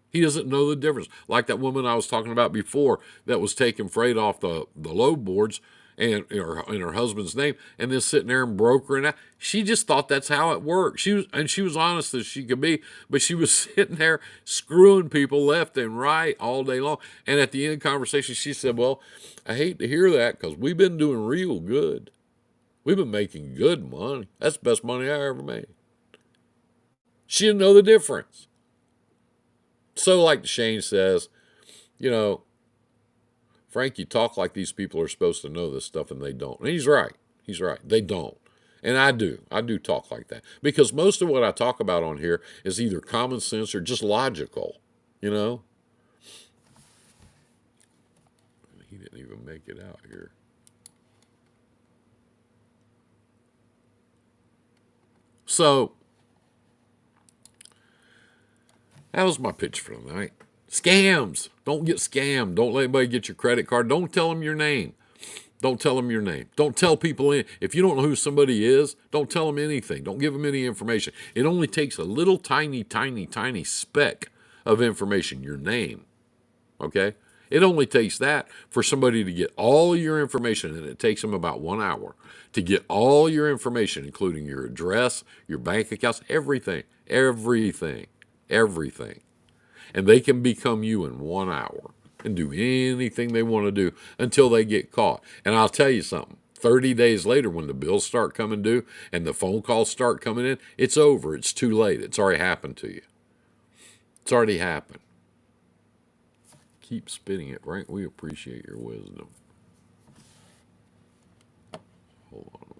He doesn't know the difference. Like that woman I was talking about before that was taking freight off the load boards and in her husband's name and then sitting there and brokering out. She just thought that's how it worked. She was honest as she could be, but she was sitting there screwing people left and right all day long. And at the end of the conversation, she said, well, I hate to hear that because we've been doing real good. We've been making good money. That's the best money I ever made. She didn't know the difference. So like Shane says, Frank, you talk like these people are supposed to know this stuff and they don't. And he's right. He's right. They don't. And I do. I do talk like that. Because most of what I talk about on here is either common sense or just logical. He didn't even make it out here. So, that was my pitch for tonight. Scams. Don't get scammed. Don't let anybody get your credit card. Don't tell them your name. Don't tell them your name. Don't tell people, if you don't know who somebody is, don't tell them anything. Don't give them any information. It only takes a little tiny, tiny, tiny speck of information, your name. Okay? It only takes that for somebody to get all your information, and it takes them about 1 hour to get all your information, including your address, your bank accounts, everything. And they can become you in 1 hour and do anything they want to do until they get caught. And I'll tell you something, 30 days later when the bills start coming due and the phone calls start coming in, it's over. It's too late. It's already happened to you. It's already happened. Keep spitting it, Frank. We appreciate your wisdom. Hold on a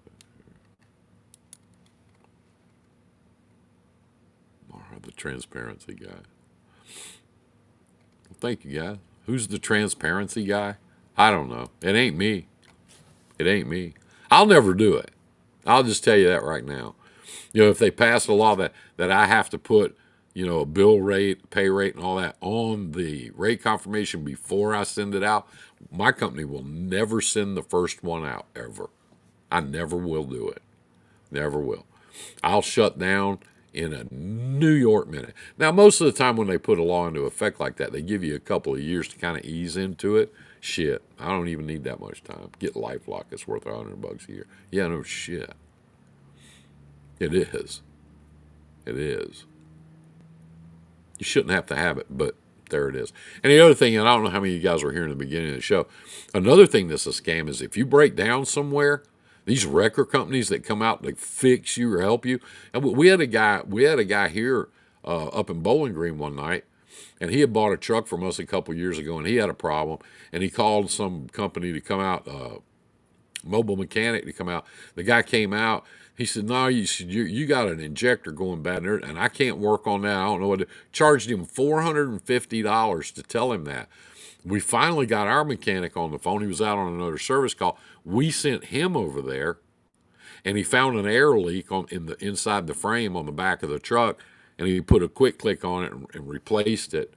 minute. Mara, the transparency guy. Well, thank you, guys. Who's the transparency guy? I don't know. It ain't me. It ain't me. I'll never do it. I'll just tell you that right now. If they pass a law that I have to put a bill rate, pay rate, and all that on the rate confirmation before I send it out, my company will never send the first one out, ever. I never will do it. Never will. I'll shut down in a New York minute. Now, most of the time when they put a law into effect like that, they give you a couple of years to kind of ease into it. Shit, I don't even need that much time. Get LifeLock, it's worth $100 a year. Yeah, no shit. It is. It is. You shouldn't have to have it, but there it is. And the other thing, and I don't know how many of you guys were here in the beginning of the show, another thing that's a scam is if you break down somewhere, these wrecker companies that come out to fix you or help you. And we had a guy here up in Bowling Green one night, and he had bought a truck from us a couple years ago, and he had a problem, and he called some company to come out, mobile mechanic to come out. The guy came out. He said, no, you got an injector going bad there, and I can't work on that. I don't know what to do. Charged him $450 to tell him that. We finally got our mechanic on the phone. He was out on another service call. We sent him over there, and he found an air leak inside the frame on the back of the truck, and he put a quick click on it and replaced it.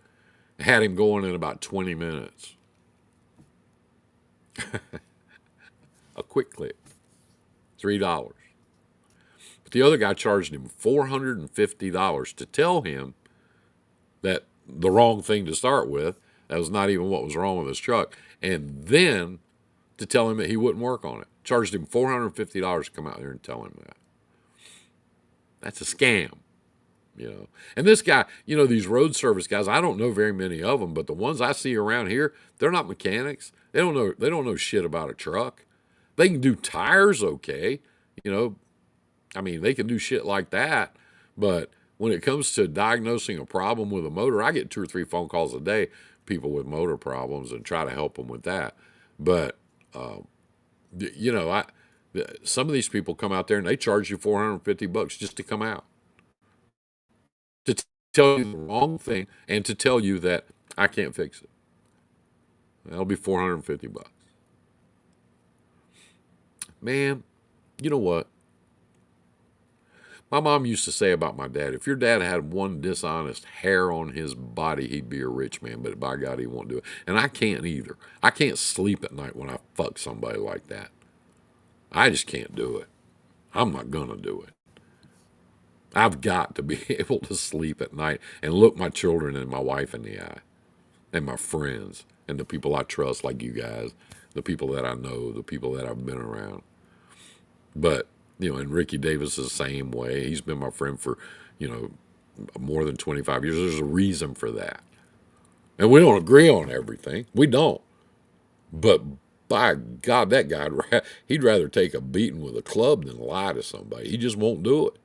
Had him going in about 20 minutes. A quick click. $3. But the other guy charged him $450 to tell him that the wrong thing to start with. That was not even what was wrong with his truck. And then to tell him that he wouldn't work on it. Charged him $450 to come out there and tell him that. That's a scam. And this guy, these road service guys, I don't know very many of them, but the ones I see around here, they're not mechanics. They don't know shit about a truck. They can do tires okay. They can do shit like that, but when it comes to diagnosing a problem with a motor, I get 2 or 3 phone calls a day, people with motor problems, and try to help them with that. But some of these people come out there and they charge you $450 just to come out, to tell you the wrong thing and to tell you that I can't fix it. That'll be $450. Man, you know what? My mom used to say about my dad, if your dad had one dishonest hair on his body, he'd be a rich man, but by God, he won't do it. And I can't either. I can't sleep at night when I fuck somebody like that. I just can't do it. I'm not going to do it. I've got to be able to sleep at night and look my children and my wife in the eye, and my friends, and the people I trust, like you guys, the people that I know, the people that I've been around. But, and Ricky Davis is the same way. He's been my friend for, more than 25 years. There's a reason for that. And we don't agree on everything. We don't. But by God, that guy, he'd rather take a beating with a club than lie to somebody. He just won't do it.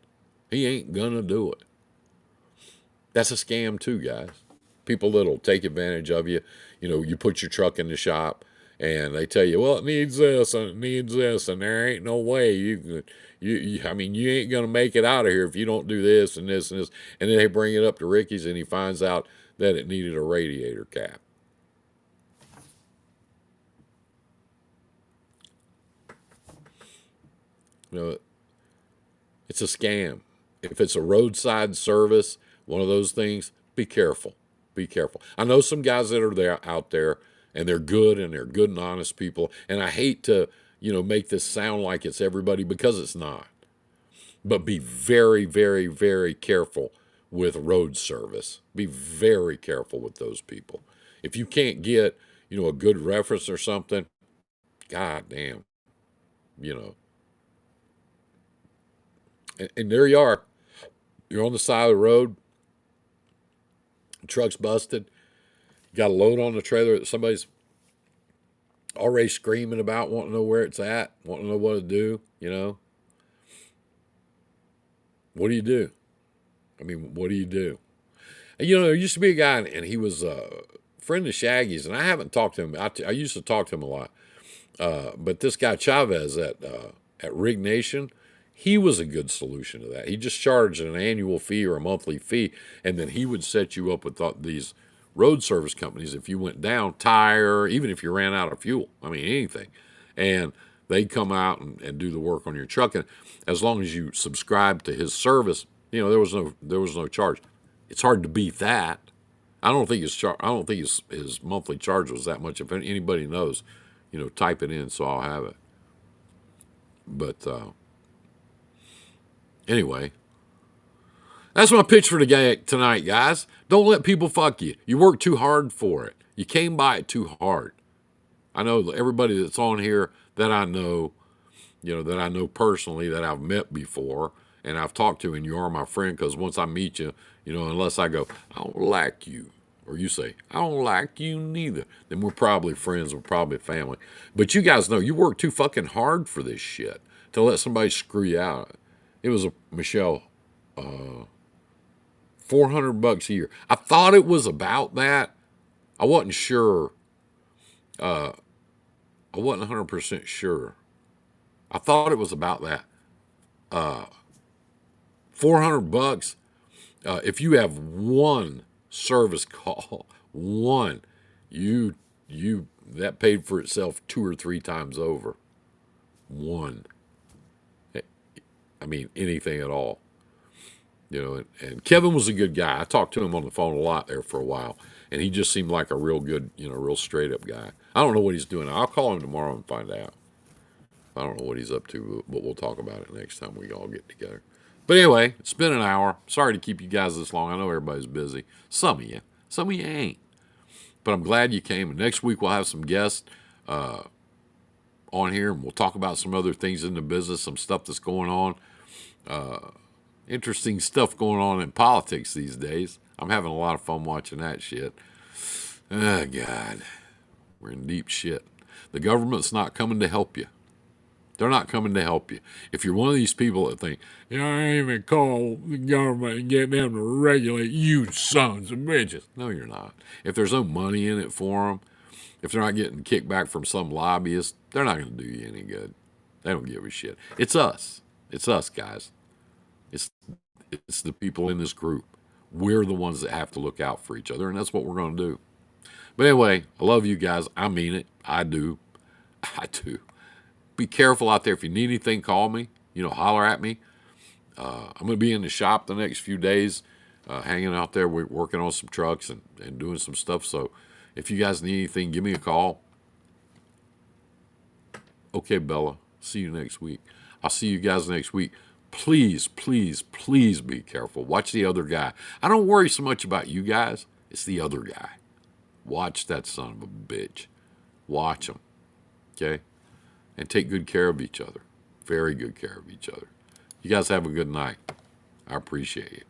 He ain't gonna do it. That's a scam too, guys. People that'll take advantage of you. You put your truck in the shop and they tell you, well, it needs this and it needs this, and there ain't no way you ain't gonna make it out of here if you don't do this and this and this. And then they bring it up to Ricky's and he finds out that it needed a radiator cap. It's a scam. If it's a roadside service, one of those things, be careful. Be careful. I know some guys that are out there, and they're good and honest people. And I hate to, make this sound like it's everybody, because it's not. But be very, very, very careful with road service. Be very careful with those people. If you can't get, a good reference or something, God damn, And there you are. You're on the side of the road. The truck's busted. You got a load on the trailer that somebody's already screaming about, wanting to know where it's at, wanting to know what to do, What do you do? What do you do? And, there used to be a guy, and he was a friend of Shaggy's, and I haven't talked to him. I used to talk to him a lot. But this guy Chavez at Rig Nation, he was a good solution to that. He just charged an annual fee or a monthly fee, and then he would set you up with these road service companies if you went down, tire, even if you ran out of fuel. Anything. And they'd come out and do the work on your truck. And as long as you subscribe to his service, there was no charge. It's hard to beat that. I don't think his monthly charge was that much. If anybody knows, type it in so I'll have it. But anyway, that's my pitch for tonight, guys. Don't let people fuck you. You work too hard for it. You came by it too hard. I know everybody that's on here that I know, that I know personally, that I've met before, and I've talked to, and you are my friend, because once I meet you, unless I go, I don't like you, or you say, I don't like you neither, then we're probably friends, we're probably family. But you guys know you work too fucking hard for this shit to let somebody screw you out. It was $400 a year. I thought it was about that. I wasn't sure. I wasn't 100% sure. I thought it was about that. $400. If you have one service call, one, that paid for itself 2 or 3 times over. One. Anything at all. And Kevin was a good guy. I talked to him on the phone a lot there for a while, and he just seemed like a real good, real straight up guy. I don't know what he's doing. I'll call him tomorrow and find out. I don't know what he's up to, but we'll talk about it next time we all get together. But anyway, it's been an hour. Sorry to keep you guys this long. I know everybody's busy. Some of you ain't. But I'm glad you came. And next week we'll have some guests. on here, and we'll talk about some other things in the business, some stuff that's going on. Interesting stuff going on in politics these days. I'm having a lot of fun watching that shit. Oh, God. We're in deep shit. The government's not coming to help you. They're not coming to help you. If you're one of these people that think, I ain't even call the government and get them to regulate you sons of bitches. No, you're not. If there's no money in it for them, if they're not getting kickback from some lobbyist, they're not going to do you any good. They don't give a shit. It's us. It's us, guys. It's the people in this group. We're the ones that have to look out for each other, and that's what we're going to do. But anyway, I love you guys. I mean it. I do. I do. Be careful out there. If you need anything, call me. Holler at me. I'm going to be in the shop the next few days, hanging out there. We're working on some trucks and doing some stuff. So if you guys need anything, give me a call. Okay, Bella. See you next week. I'll see you guys next week. Please, please, please be careful. Watch the other guy. I don't worry so much about you guys. It's the other guy. Watch that son of a bitch. Watch him. Okay? And take good care of each other. Very good care of each other. You guys have a good night. I appreciate you.